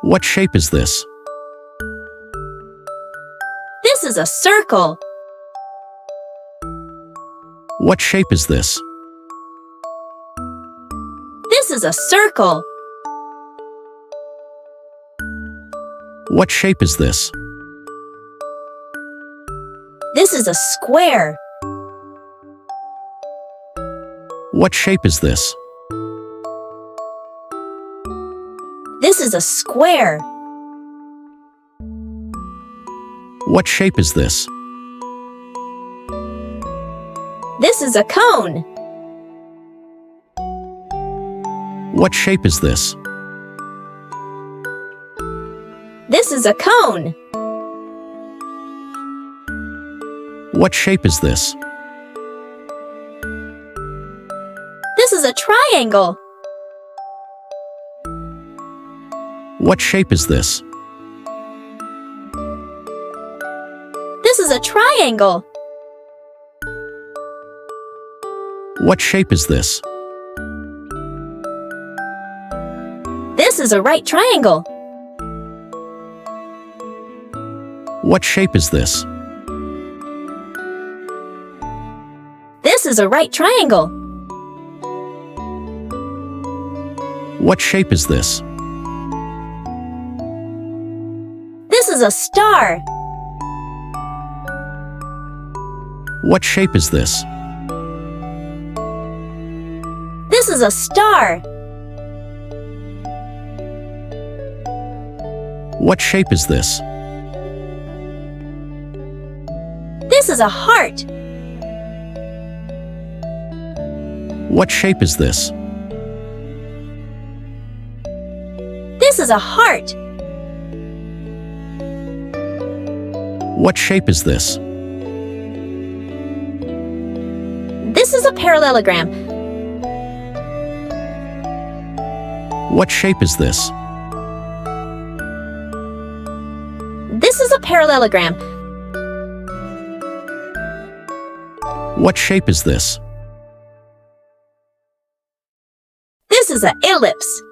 What shape is this? This is a circle. What shape is this? This is a circle. What shape is this? This is a square. What shape is this? This is a square. What shape is this? This is a cone. What shape is this? This is a cone. What shape is this? This is a triangle. What shape is this? This is a triangle. What shape is this? This is a right triangle. What shape is this? This is a right triangle. What shape is this? This is a star. What shape is this? This is a star. What shape is this? This is a heart. What shape is this? This is a heart. What shape is this? This is a parallelogram. What shape is this? This is a parallelogram. What shape is this? This is an ellipse.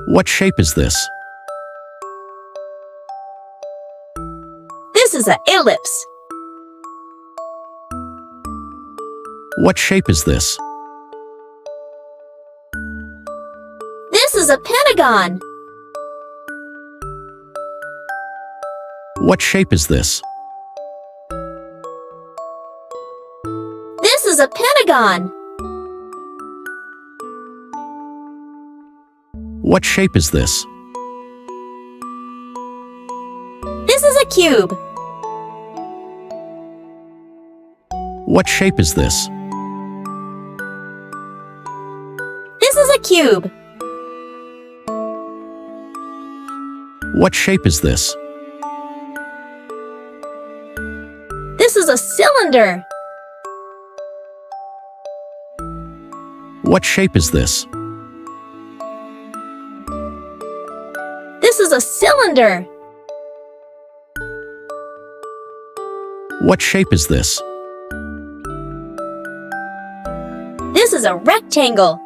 What shape is this? This is an ellipse. What shape is this? This is a pentagon. What shape is this? This is a pentagon. What shape is this? This is a cube. What shape is this? This is a cube. What shape is this? This is a cylinder. What shape is this? This is a cylinder. What shape is this? This is a rectangle.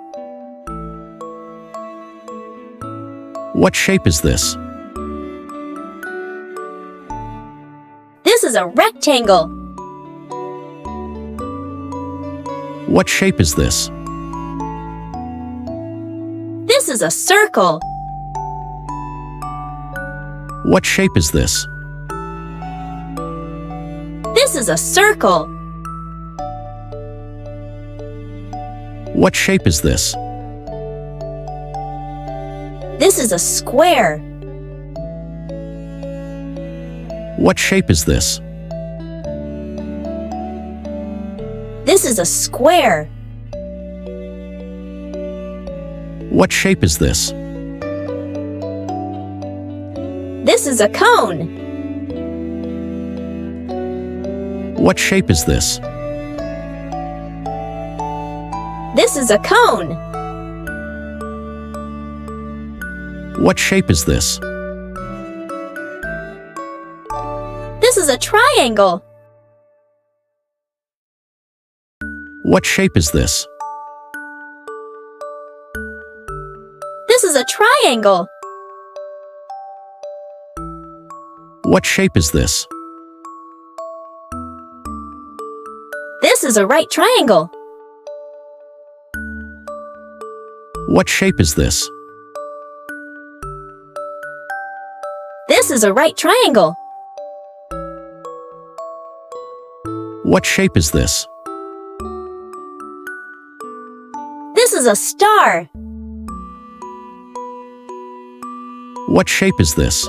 What shape is this? This is a rectangle. What shape is this? This is a circle. What shape is this? This is a circle. What shape is this? This is a square. What shape is this? This is a square. What shape is this? This is a cone. What shape is this? This is a cone. What shape is this? This is a triangle. What shape is this? This is a triangle. What shape is this? This is a right triangle. What shape is this? This is a right triangle. What shape is this? This is a star. What shape is this?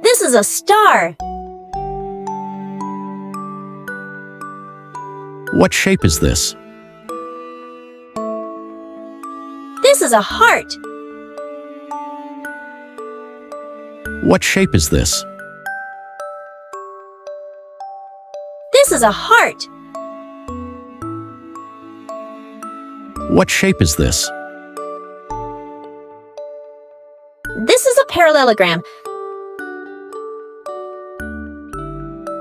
This is a star. What shape is this? This is a heart. What shape is this? This is a heart. What shape is this? This is a parallelogram.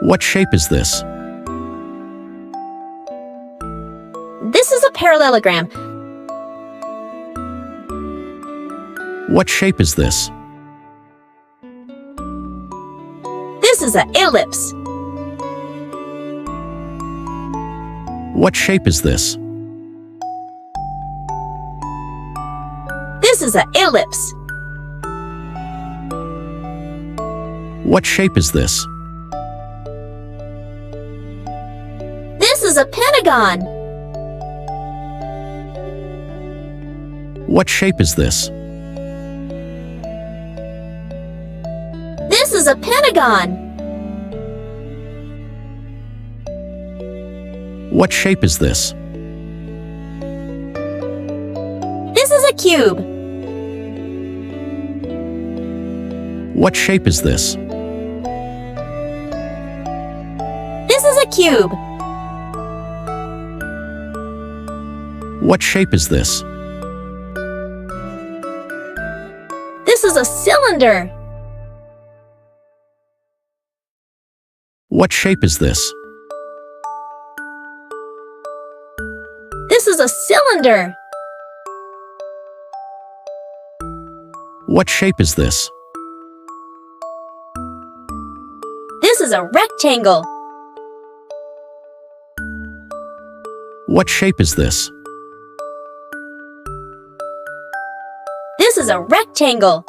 What shape is this? This is a parallelogram. What shape is this? This is an ellipse. What shape is this? This is an ellipse. What shape is this? This is a pentagon. What shape is this? This is a pentagon. What shape is this? This is a cube. What shape is this? This is a cube. What shape is this? This is a cylinder. What shape is this? This is a cylinder. What shape is this? This is a rectangle. What shape is this? This is a rectangle.